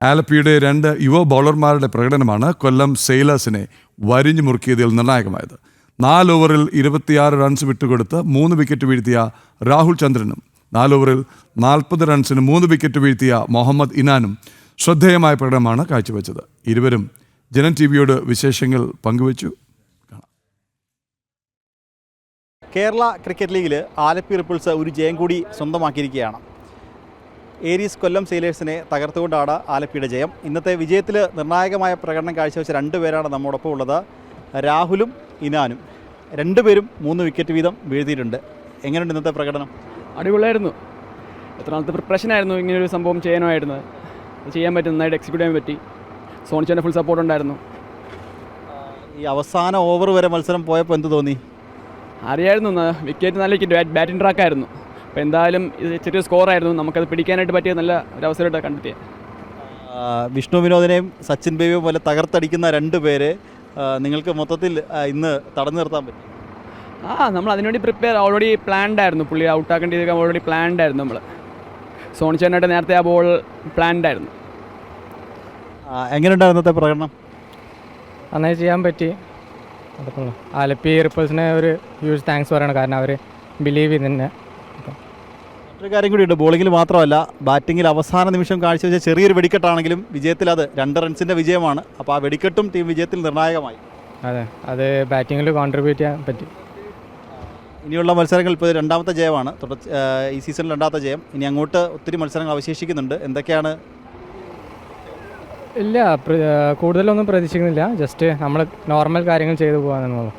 ആലപ്പിയുടെ 2 യുവ ബൗളർമാരുടെ പ്രകടനമാണ് കൊല്ലം സെയിലേഴ്സിനെ വരിഞ്ഞു മുറുക്കിയതിൽ നിർണായകമായത്. 4 ഓവറിൽ 26 റൺസ് വിട്ടുകൊടുത്ത് 3 വിക്കറ്റ് വീഴ്ത്തിയ രാഹുൽ ചന്ദ്രനും 4 ഓവറിൽ 40 റൺസിന് 3 വിക്കറ്റ് വീഴ്ത്തിയ മുഹമ്മദ് ഇനാനും ശ്രദ്ധേയമായ പ്രകടനമാണ് കാഴ്ചവെച്ചത്. ഇരുവരും ജനം ടിവിയോട് വിശേഷങ്ങൾ പങ്കുവച്ചു. കേരള ക്രിക്കറ്റ് ലീഗിൽ ആലപ്പി റിപ്പിൾസ് ഒരു ജയം കൂടി സ്വന്തമാക്കിയിരിക്കുകയാണ്. ഏരീസ് കൊല്ലം സെയിലേഴ്സിനെ തകർത്തുകൊണ്ടാണ് ആലപ്പിയുടെ ജയം. ഇന്നത്തെ വിജയത്തിൽ നിർണായകമായ പ്രകടനം കാഴ്ചവെച്ച 2 പേരാണ് നമ്മോടൊപ്പം ഉള്ളത്. രാഹുലും ഇനാനും. 2 പേരും 3 വിക്കറ്റ് വീതം വീഴ്ത്തിയിട്ടുണ്ട്. എങ്ങനെയുണ്ട് ഇന്നത്തെ പ്രകടനം? അടിപൊളിയായിരുന്നു. എത്ര നാളത്തെ പ്രിപ്പറേഷനായിരുന്നു ഇങ്ങനൊരു സംഭവം ചെയ്യാനായിരുന്നത്. അത് ചെയ്യാൻ പറ്റും, നന്നായിട്ട് എക്സിക്യൂട്ട് ചെയ്യാൻ പറ്റി. സോണിച്ചേൻ്റെ ഫുൾ സപ്പോർട്ട് ഉണ്ടായിരുന്നു. ഈ അവസാന ഓവർ വരെ മത്സരം പോയപ്പോൾ എന്ത് തോന്നി? അറിയായിരുന്നു വിക്കറ്റ് നല്ല വിക്കറ്റ്, ബാറ്റിംഗ് ട്രാക്കായിരുന്നു. അപ്പോൾ എന്തായാലും ഇത് ചെറിയൊരു സ്കോറായിരുന്നു. നമുക്കത് പിടിക്കാനായിട്ട് പറ്റിയ നല്ല ഒരു അവസരമായിട്ട് കണ്ടെത്തിയത്. വിഷ്ണു വിനോദിനെയും സച്ചിൻ ബേബിയും പോലെ തകർത്തടിക്കുന്ന 2 പേര് നിങ്ങൾക്ക് മൊത്തത്തിൽ ഇന്ന് തടഞ്ഞു നിർത്താൻ പറ്റും. നമ്മൾ അതിനുവേണ്ടി ഓൾറെഡി പ്ലാൻഡ് ആയിരുന്നു. പുള്ളി ഔട്ടാക്കേണ്ടതൊക്കെ ഓൾറെഡി പ്ലാൻഡ് ആയിരുന്നു. നമ്മൾ സോണിച്ചേനായിട്ട് നേരത്തെ ആ ബോൾ പ്ലാൻഡ് ആയിരുന്നു. എങ്ങനെയുണ്ടായിരുന്നു ഇന്നത്തെ പ്രകടനം? നന്നായി ചെയ്യാൻ പറ്റി. അതപ്പോൾ ആലപ്പി റിപ്പിൾസിന് ഒരു ഹ്യൂജ് താങ്ക്സ് പറയണം. കാരണം അവർ ബിലീവ് ചെയ്യുന്നതന്നെ. മറ്റൊരു കാര്യം കൂടിയുണ്ട്, ബോളിങ്ങിൽ മാത്രമല്ല ബാറ്റിങ്ങിൽ അവസാന നിമിഷം കാഴ്ചവെച്ച ചെറിയൊരു വെടിക്കെട്ടാണെങ്കിലും വിജയത്തിൽ അത് 2 റൺസിൻ്റെ വിജയമാണ്. അപ്പോൾ ആ വെടിക്കെട്ടും ടീം വിജയത്തിൽ നിർണായകമായി. അതെ, അത് ബാറ്റിങ്ങിൽ കോൺട്രിബ്യൂട്ട് ചെയ്യാൻ പറ്റി. ഇനിയുള്ള മത്സരങ്ങൾ ഇപ്പോൾ 2ാമത്തെ ജയമാണ്. ഈ സീസണിൽ 2ാമത്തെ ജയം. ഇനി അങ്ങോട്ട് ഒത്തിരി മത്സരങ്ങൾ അവശേഷിക്കുന്നുണ്ട്. എന്തൊക്കെയാണ്? ഇല്ല, കൂടുതലൊന്നും പ്രതീക്ഷിക്കുന്നില്ല. ജസ്റ്റ് നമ്മൾ നോർമൽ കാര്യങ്ങൾ ചെയ്തു പോകാമെന്നുള്ളത്.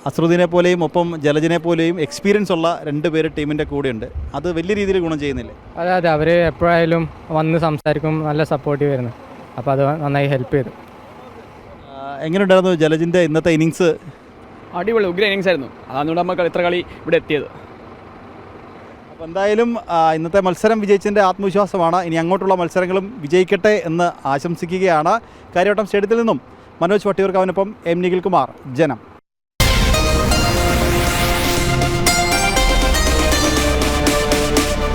അസ്രുദ്ദീനെ പോലെയും ഒപ്പം ജലജിനെ പോലെയും എക്സ്പീരിയൻസ് ഉള്ള 2 പേര് ടീമിൻ്റെ കൂടെയുണ്ട്. അത് വലിയ രീതിയിൽ ഗുണം ചെയ്യുന്നില്ലേ? അതെ, അവർ എപ്പോഴായാലും വന്ന് സംസാരിക്കും, നല്ല സപ്പോർട്ടീവ് വരുന്നു. അപ്പോൾ അത് നന്നായി ഹെൽപ്പ് ചെയ്തു. എങ്ങനെയുണ്ടായിരുന്നു ജലജിൻ്റെ ഇന്നത്തെ ഇന്നിങ്സ്? അടിപൊളി ഉഗ്ര ഇന്നിങ്സ് ആയിരുന്നു. അതാണ് നമുക്ക് ഇത്ര കളി ഇവിടെ എത്തിയത്. അപ്പോൾ എന്തായാലും ഇന്നത്തെ മത്സരം വിജയിച്ചതിൻ്റെ ആത്മവിശ്വാസമാണ്. ഇനി അങ്ങോട്ടുള്ള മത്സരങ്ങളും വിജയിക്കട്ടെ എന്ന് ആശംസിക്കുകയാണ്. കാര്യവട്ടം സ്റ്റേഡിയത്തിൽ നിന്നും മനോജ് വട്ടിയൂർക്കാവിനൊപ്പം എം നിഖിൽ കുമാർ, ജനം.